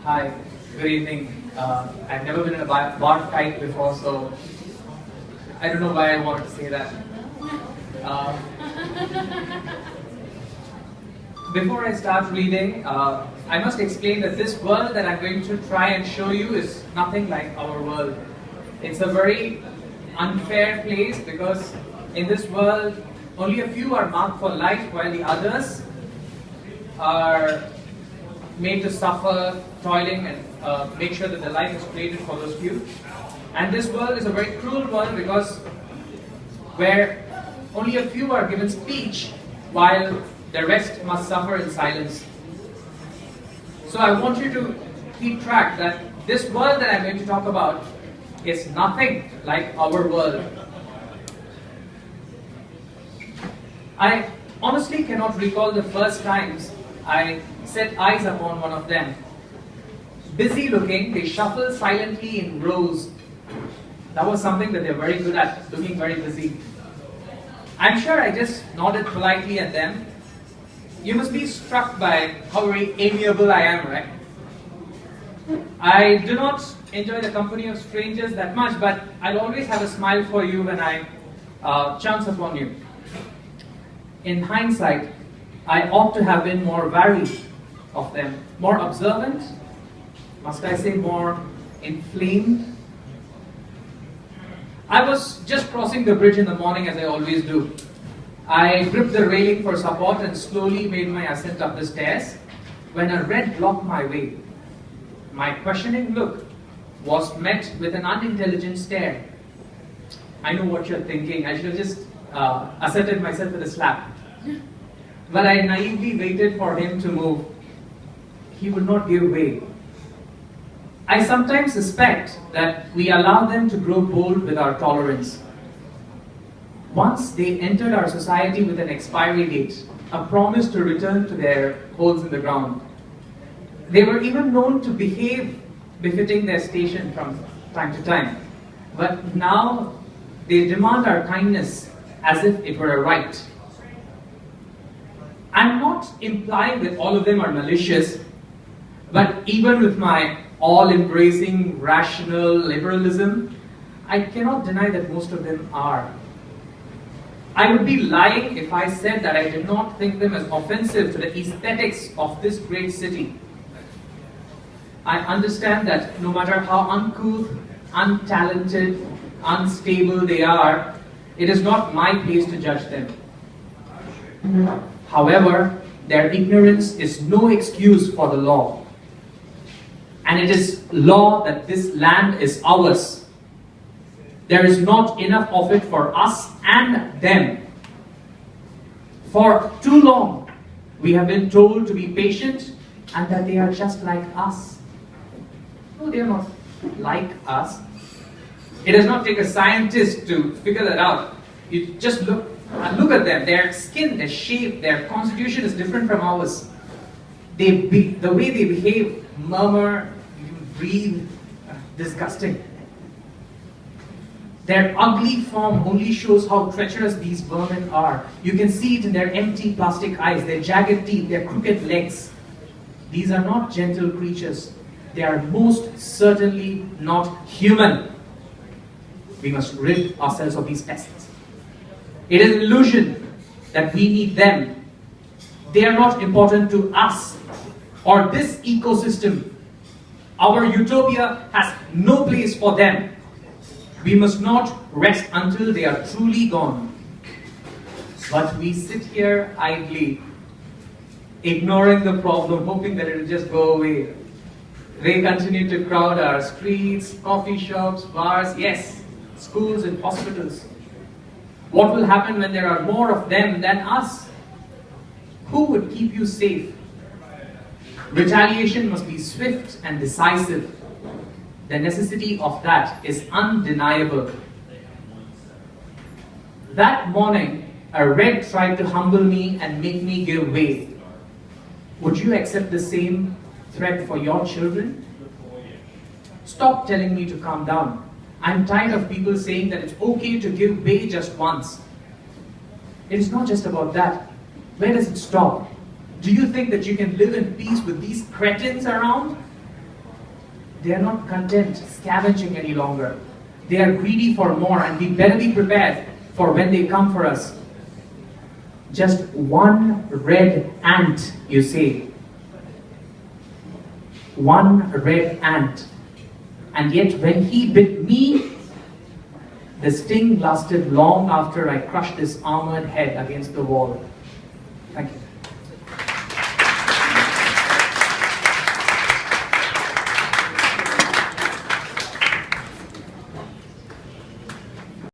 Hi, good evening. I've never been in a bar fight before, so I don't know why I wanted to say that. Uh, Before I start reading, I must explain that this world that I'm going to try and show you is nothing like our world. It's a very unfair place because in this world, only a few are marked for life while the others are made to suffer, toiling, and make sure that the life is created for those few. And this world is a very cruel world because where only a few are given speech while the rest must suffer in silence. So I want you to keep track that this world that I'm going to talk about is nothing like our world. I honestly cannot recall the first times I set eyes upon one of them. Busy looking, they shuffle silently in rows. That was something that they're very good at, looking very busy. I'm sure I just nodded politely at them. You must be struck by how very amiable I am, right? I do not enjoy the company of strangers that much, but I'll always have a smile for you when I chance upon you. In hindsight, I ought to have been more wary of them, more observant, must I say more inflamed. I was just crossing the bridge in the morning as I always do. I gripped the railing for support and slowly made my ascent up the stairs when a red blocked my way. My questioning look was met with an unintelligent stare. I know what you're thinking. I should have just asserted myself with a slap. But I naively waited for him to move. He would not give way. I sometimes suspect that we allow them to grow bold with our tolerance. Once they entered our society with an expiry date, a promise to return to their holes in the ground. They were even known to behave befitting their station from time to time. But now they demand our kindness as if it were a right. I'm not implying that all of them are malicious, but even with my all-embracing rational liberalism, I cannot deny that most of them are. I would be lying if I said that I did not think them as offensive to the aesthetics of this great city. I understand that no matter how uncouth, untalented, unstable they are, it is not my place to judge them. However, their ignorance is no excuse for the law. And it is law that this land is ours. There is not enough of it for us and them. For too long, we have been told to be patient and that they are just like us. No, they are not like us. It does not take a scientist to figure that out. You just look at them. Their skin, their shape, their constitution is different from ours. The way they behave, murmur, breathe, disgusting. Their ugly form only shows how treacherous these vermin are. You can see it in their empty plastic eyes, their jagged teeth, their crooked legs. These are not gentle creatures. They are most certainly not human. We must rid ourselves of these pests. It is an illusion that we need them. They are not important to us or this ecosystem. Our utopia has no place for them. We must not rest until they are truly gone. But we sit here idly, ignoring the problem, hoping that it will just go away. They continue to crowd our streets, coffee shops, bars, yes, schools and hospitals. What will happen when there are more of them than us? Who would keep you safe? Retaliation must be swift and decisive. The necessity of that is undeniable. That morning, a red tried to humble me and make me give way. Would you accept the same threat for your children? Stop telling me to calm down. I'm tired of people saying that it's okay to give way just once. It is not just about that. Where does it stop? Do you think that you can live in peace with these cretins around? They are not content scavenging any longer. They are greedy for more, and we better be prepared for when they come for us. Just one red ant, you say. One red ant. And yet when he bit me, the sting lasted long after I crushed his armored head against the wall. Thank you.